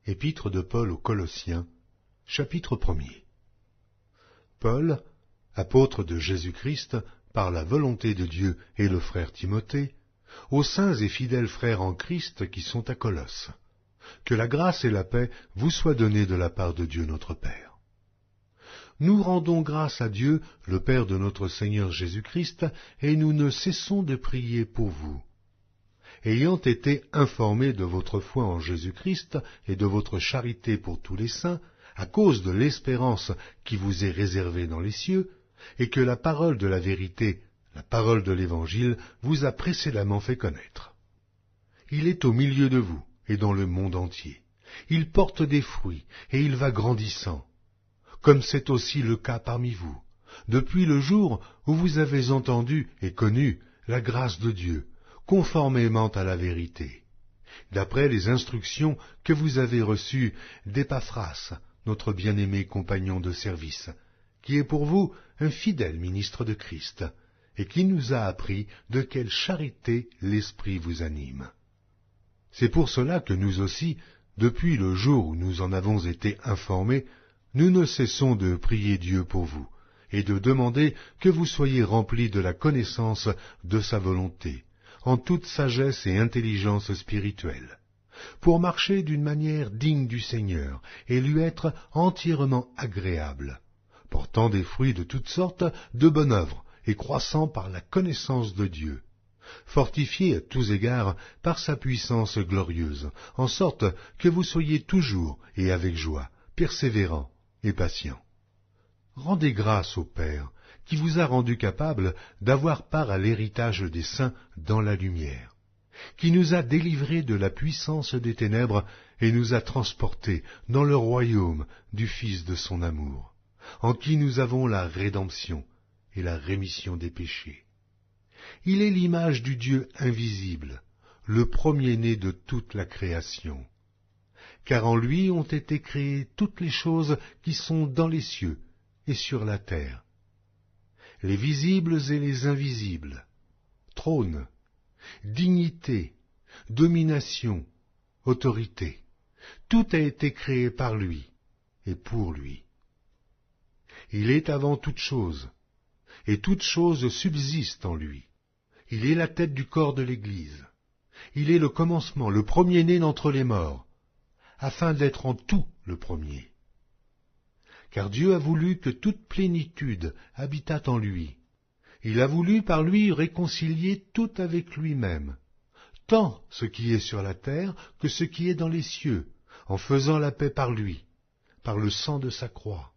Épître de Paul aux Colossiens, chapitre 1er. Paul, apôtre de Jésus-Christ, par la volonté de Dieu, et le frère Timothée, aux saints et fidèles frères en Christ qui sont à Colosse. Que la grâce et la paix vous soient données de la part de Dieu notre Père. Nous rendons grâce à Dieu, le Père de notre Seigneur Jésus-Christ, et nous ne cessons de prier pour vous. Ayant été informés de votre foi en Jésus-Christ et de votre charité pour tous les saints, à cause de l'espérance qui vous est réservée dans les cieux, et que la parole de la vérité, la parole de l'Évangile, vous a précédemment fait connaître. Il est au milieu de vous et dans le monde entier. Il porte des fruits et il va grandissant, comme c'est aussi le cas parmi vous, depuis le jour où vous avez entendu et connu la grâce de Dieu, conformément à la vérité, d'après les instructions que vous avez reçues d'Épaphras, notre bien-aimé compagnon de service, qui est pour vous un fidèle ministre de Christ, et qui nous a appris de quelle charité l'Esprit vous anime. C'est pour cela que nous aussi, depuis le jour où nous en avons été informés, nous ne cessons de prier Dieu pour vous, et de demander que vous soyez remplis de la connaissance de sa volonté, en toute sagesse et intelligence spirituelle, pour marcher d'une manière digne du Seigneur et lui être entièrement agréable, portant des fruits de toutes sortes de bonnes œuvres et croissant par la connaissance de Dieu, fortifié à tous égards par sa puissance glorieuse, en sorte que vous soyez toujours et avec joie, persévérants et patients. Rendez grâce au Père, qui vous a rendu capable d'avoir part à l'héritage des saints dans la lumière, qui nous a délivrés de la puissance des ténèbres et nous a transportés dans le royaume du Fils de son amour, en qui nous avons la rédemption et la rémission des péchés. Il est l'image du Dieu invisible, le premier-né de toute la création, car en lui ont été créées toutes les choses qui sont dans les cieux et sur la terre, les visibles et les invisibles, trône, dignité, domination, autorité, tout a été créé par lui et pour lui. Il est avant toute chose, et toute chose subsiste en lui. Il est la tête du corps de l'Église. Il est le commencement, le premier-né d'entre les morts, afin d'être en tout le premier. Car Dieu a voulu que toute plénitude habitât en lui. Il a voulu par lui réconcilier tout avec lui-même, tant ce qui est sur la terre que ce qui est dans les cieux, en faisant la paix par lui, par le sang de sa croix.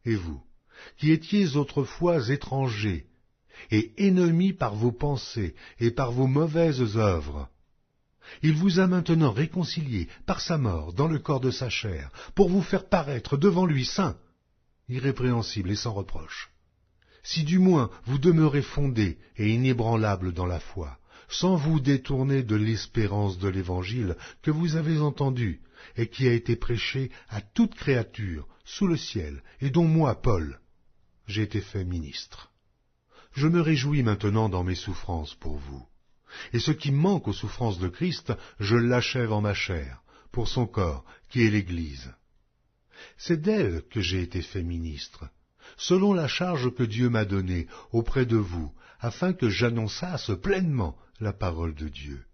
Et vous, qui étiez autrefois étrangers et ennemis par vos pensées et par vos mauvaises œuvres, il vous a maintenant réconciliés par sa mort dans le corps de sa chair, pour vous faire paraître devant lui saints, irrépréhensibles et sans reproche. Si du moins vous demeurez fondés et inébranlables dans la foi, sans vous détourner de l'espérance de l'Évangile que vous avez entendu et qui a été prêché à toute créature sous le ciel, et dont moi, Paul, j'ai été fait ministre. Je me réjouis maintenant dans mes souffrances pour vous. Et ce qui manque aux souffrances de Christ, je l'achève en ma chair, pour son corps, qui est l'Église. C'est d'elle que j'ai été fait ministre, selon la charge que Dieu m'a donnée auprès de vous, afin que j'annonçasse pleinement la parole de Dieu,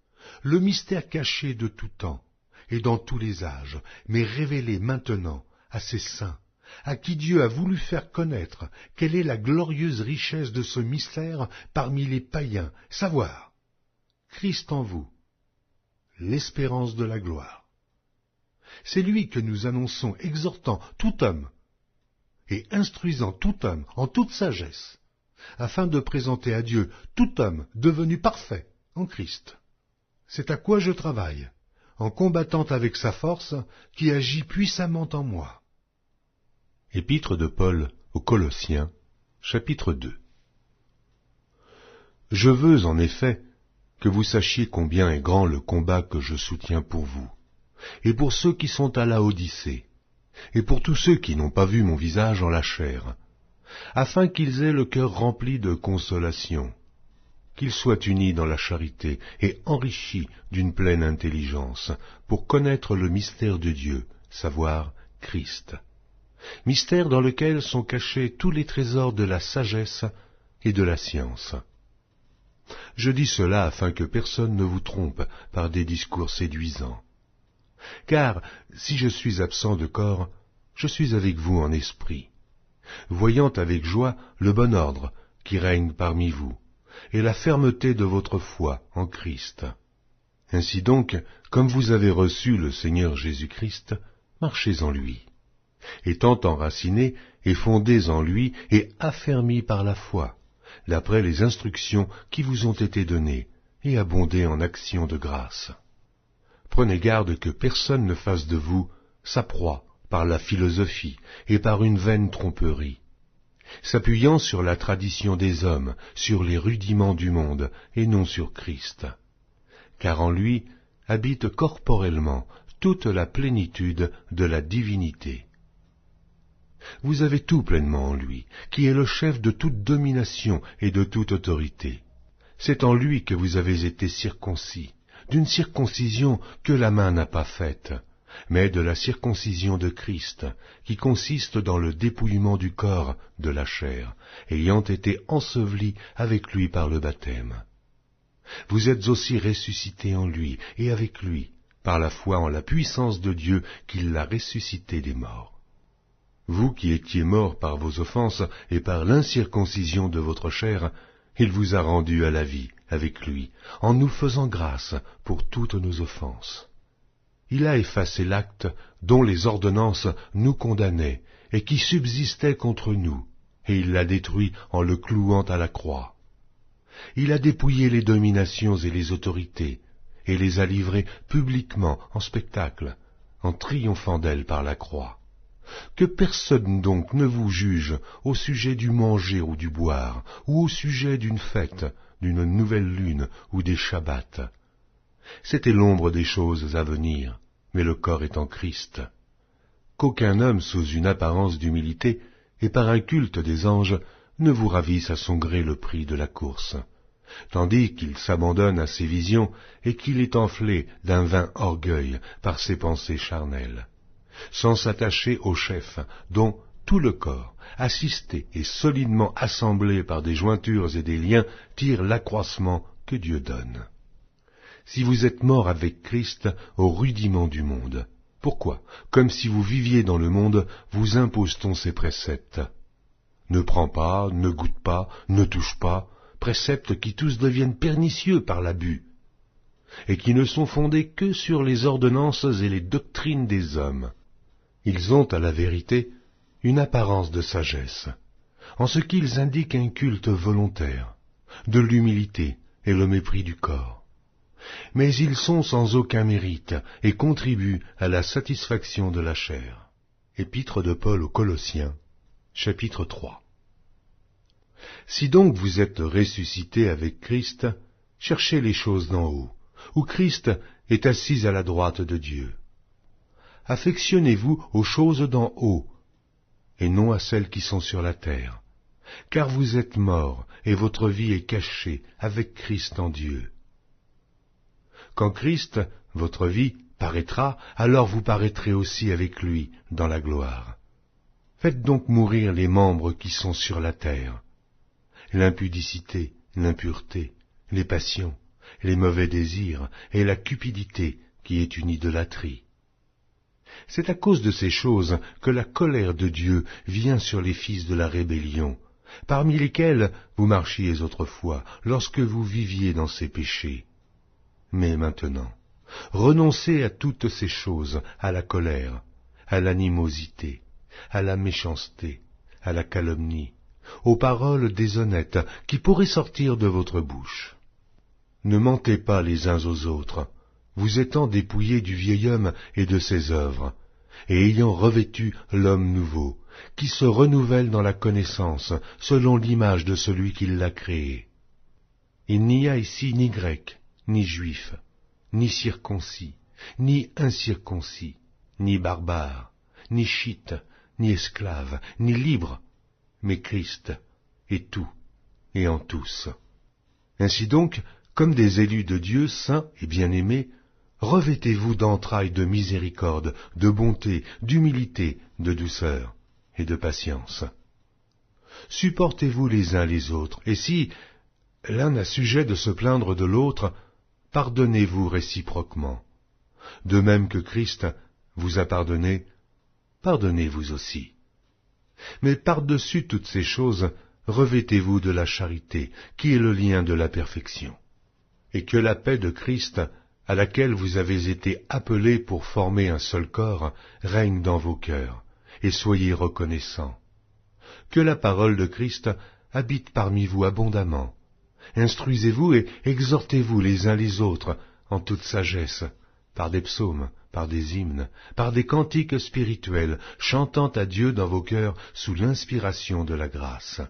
le mystère caché de tout temps et dans tous les âges, mais révélé maintenant à ses saints, à qui Dieu a voulu faire connaître quelle est la glorieuse richesse de ce mystère parmi les païens, savoir Christ en vous, l'espérance de la gloire. C'est lui que nous annonçons, exhortant tout homme et instruisant tout homme en toute sagesse, afin de présenter à Dieu tout homme devenu parfait en Christ. C'est à quoi je travaille, en combattant avec sa force qui agit puissamment en moi. Épître de Paul aux Colossiens, chapitre 2. Je veux en effet que vous sachiez combien est grand le combat que je soutiens pour vous, et pour ceux qui sont à Laodicée, et pour tous ceux qui n'ont pas vu mon visage en la chair, afin qu'ils aient le cœur rempli de consolation, qu'ils soient unis dans la charité et enrichis d'une pleine intelligence, pour connaître le mystère de Dieu, savoir Christ. Mystère dans lequel sont cachés tous les trésors de la sagesse et de la science. Je dis cela afin que personne ne vous trompe par des discours séduisants. Car si je suis absent de corps, je suis avec vous en esprit, voyant avec joie le bon ordre qui règne parmi vous, et la fermeté de votre foi en Christ. Ainsi donc, comme vous avez reçu le Seigneur Jésus-Christ, marchez en lui, étant enracinés et fondés en lui et affermis par la foi, d'après les instructions qui vous ont été données, et abondez en actions de grâce. Prenez garde que personne ne fasse de vous sa proie par la philosophie et par une vaine tromperie, s'appuyant sur la tradition des hommes, sur les rudiments du monde, et non sur Christ. Car en lui habite corporellement toute la plénitude de la divinité. Vous avez tout pleinement en lui, qui est le chef de toute domination et de toute autorité. C'est en lui que vous avez été circoncis, d'une circoncision que la main n'a pas faite, mais de la circoncision de Christ, qui consiste dans le dépouillement du corps de la chair, ayant été enseveli avec lui par le baptême. Vous êtes aussi ressuscités en lui et avec lui, par la foi en la puissance de Dieu qui l'a ressuscité des morts. Vous qui étiez morts par vos offenses et par l'incirconcision de votre chair, il vous a rendus à la vie avec lui, en nous faisant grâce pour toutes nos offenses. Il a effacé l'acte dont les ordonnances nous condamnaient et qui subsistait contre nous, et il l'a détruit en le clouant à la croix. Il a dépouillé les dominations et les autorités, et les a livrées publiquement en spectacle, en triomphant d'elles par la croix. Que personne donc ne vous juge au sujet du manger ou du boire, ou au sujet d'une fête, d'une nouvelle lune ou des shabbats. C'était l'ombre des choses à venir, mais le corps est en Christ. Qu'aucun homme sous une apparence d'humilité et par un culte des anges ne vous ravisse à son gré le prix de la course, tandis qu'il s'abandonne à ses visions et qu'il est enflé d'un vain orgueil par ses pensées charnelles, sans s'attacher au chef, dont tout le corps, assisté et solidement assemblé par des jointures et des liens, tire l'accroissement que Dieu donne. Si vous êtes morts avec Christ au rudiment du monde, pourquoi, comme si vous viviez dans le monde, vous impose-t-on ces préceptes? Ne prends pas, ne goûte pas, ne touche pas, préceptes qui tous deviennent pernicieux par l'abus, et qui ne sont fondés que sur les ordonnances et les doctrines des hommes. Ils ont, à la vérité, une apparence de sagesse, en ce qu'ils indiquent un culte volontaire, de l'humilité et le mépris du corps. Mais ils sont sans aucun mérite et contribuent à la satisfaction de la chair. Épître de Paul aux Colossiens, chapitre 3. Si donc vous êtes ressuscités avec Christ, cherchez les choses d'en haut, où Christ est assis à la droite de Dieu. Affectionnez-vous aux choses d'en haut, et non à celles qui sont sur la terre, car vous êtes morts, et votre vie est cachée avec Christ en Dieu. Quand Christ, votre vie, paraîtra, alors vous paraîtrez aussi avec lui dans la gloire. Faites donc mourir les membres qui sont sur la terre, l'impudicité, l'impureté, les passions, les mauvais désirs et la cupidité qui est une idolâtrie. C'est à cause de ces choses que la colère de Dieu vient sur les fils de la rébellion, parmi lesquels vous marchiez autrefois, lorsque vous viviez dans ces péchés. Mais maintenant, renoncez à toutes ces choses, à la colère, à l'animosité, à la méchanceté, à la calomnie, aux paroles déshonnêtes qui pourraient sortir de votre bouche. Ne mentez pas les uns aux autres, vous étant dépouillés du vieil homme et de ses œuvres, et ayant revêtu l'homme nouveau, qui se renouvelle dans la connaissance, selon l'image de celui qui l'a créé. Il n'y a ici ni grec, ni juif, ni circoncis, ni incirconcis, ni barbare, ni chite, ni esclave, ni libre, mais Christ est tout et en tous. Ainsi donc, comme des élus de Dieu, saints et bien-aimés, revêtez-vous d'entrailles de miséricorde, de bonté, d'humilité, de douceur et de patience. Supportez-vous les uns les autres, et si l'un a sujet de se plaindre de l'autre, pardonnez-vous réciproquement. De même que Christ vous a pardonné, pardonnez-vous aussi. Mais par-dessus toutes ces choses, revêtez-vous de la charité, qui est le lien de la perfection. Et que la paix de Christ, à laquelle vous avez été appelés pour former un seul corps, règne dans vos cœurs, et soyez reconnaissants. Que la parole de Christ habite parmi vous abondamment. Instruisez-vous et exhortez-vous les uns les autres en toute sagesse, par des psaumes, par des hymnes, par des cantiques spirituels, chantant à Dieu dans vos cœurs sous l'inspiration de la grâce.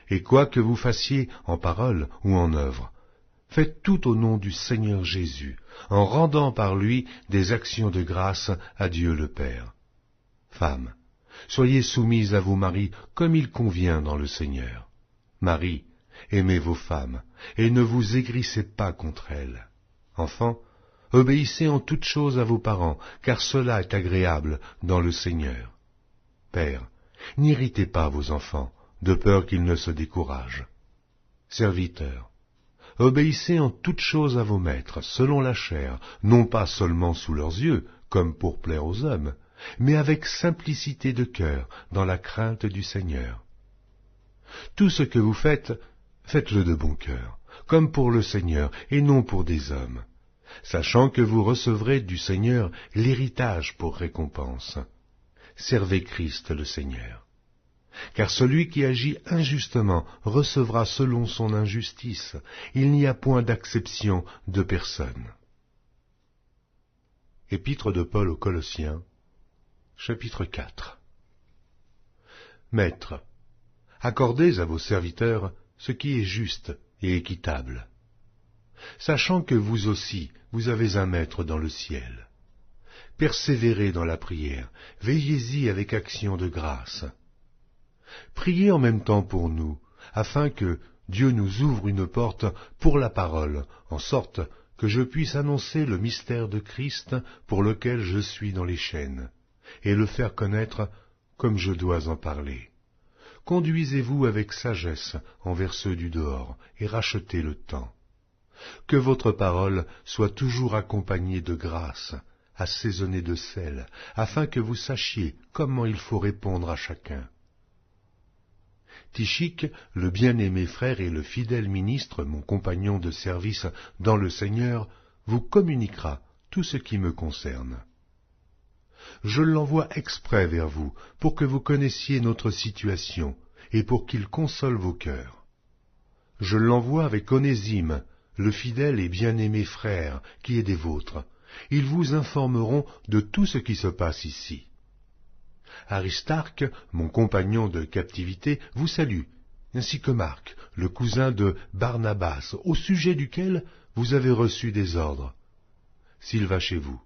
Et quoi que vous fassiez en parole ou en œuvre, faites tout au nom du Seigneur Jésus, en rendant par lui des actions de grâce à Dieu le Père. Femmes, soyez soumises à vos maris comme il convient dans le Seigneur. Maris, aimez vos femmes, et ne vous aigrissez pas contre elles. Enfants, obéissez en toutes choses à vos parents, car cela est agréable dans le Seigneur. Pères, n'irritez pas vos enfants, de peur qu'ils ne se découragent. Serviteurs, obéissez en toutes choses à vos maîtres, selon la chair, non pas seulement sous leurs yeux, comme pour plaire aux hommes, mais avec simplicité de cœur, dans la crainte du Seigneur. Tout ce que vous faites, faites-le de bon cœur, comme pour le Seigneur, et non pour des hommes, sachant que vous recevrez du Seigneur l'héritage pour récompense. Servez Christ le Seigneur. Car celui qui agit injustement recevra selon son injustice. Il n'y a point d'acception de personne. Épître de Paul aux Colossiens, chapitre 4. Maîtres, accordez à vos serviteurs ce qui est juste et équitable, sachant que vous aussi, vous avez un maître dans le ciel. Persévérez dans la prière, veillez-y avec action de grâce. Priez en même temps pour nous, afin que Dieu nous ouvre une porte pour la parole, en sorte que je puisse annoncer le mystère de Christ pour lequel je suis dans les chaînes, et le faire connaître comme je dois en parler. Conduisez-vous avec sagesse envers ceux du dehors, et rachetez le temps. Que votre parole soit toujours accompagnée de grâce, assaisonnée de sel, afin que vous sachiez comment il faut répondre à chacun. Tychique, le bien-aimé frère et le fidèle ministre, mon compagnon de service dans le Seigneur, vous communiquera tout ce qui me concerne. Je l'envoie exprès vers vous, pour que vous connaissiez notre situation, et pour qu'il console vos cœurs. Je l'envoie avec Onésime, le fidèle et bien-aimé frère, qui est des vôtres. Ils vous informeront de tout ce qui se passe ici. Aristarque, mon compagnon de captivité, vous salue, ainsi que Marc, le cousin de Barnabas, au sujet duquel vous avez reçu des ordres. S'il va chez vous,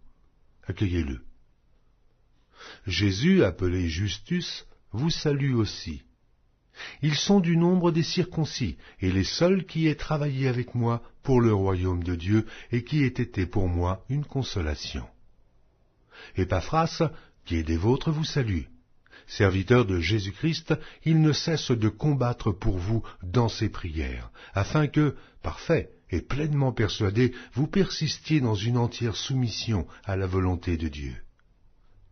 accueillez-le. Jésus, appelé Justus, vous salue aussi. Ils sont du nombre des circoncis, et les seuls qui aient travaillé avec moi pour le royaume de Dieu, et qui aient été pour moi une consolation. Épaphras, qui est des vôtres, vous salue. Serviteur de Jésus-Christ, il ne cesse de combattre pour vous dans ses prières, afin que, parfait et pleinement persuadé, vous persistiez dans une entière soumission à la volonté de Dieu.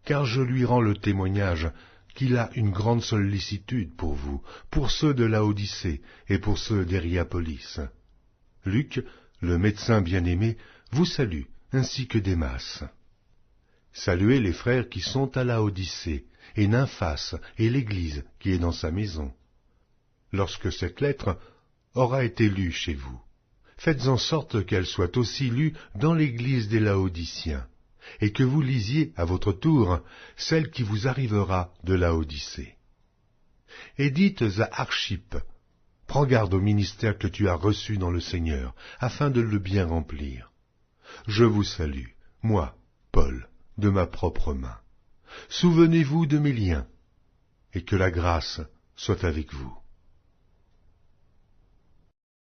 Car je lui rends le témoignage qu'il a une grande sollicitude pour vous, pour ceux de Laodicée et pour ceux d'Hiérapolis. Luc, le médecin bien-aimé, vous salue, ainsi que Démas. Saluez les frères qui sont à Laodicée, et Nymphas, et l'Église qui est dans sa maison. Lorsque cette lettre aura été lue chez vous, faites en sorte qu'elle soit aussi lue dans l'Église des Laodiciens, et que vous lisiez à votre tour celle qui vous arrivera de Laodicée. Et dites à Archippe, prends garde au ministère que tu as reçu dans le Seigneur, afin de le bien remplir. Je vous salue, moi, Paul, de ma propre main. Souvenez-vous de mes liens, et que la grâce soit avec vous.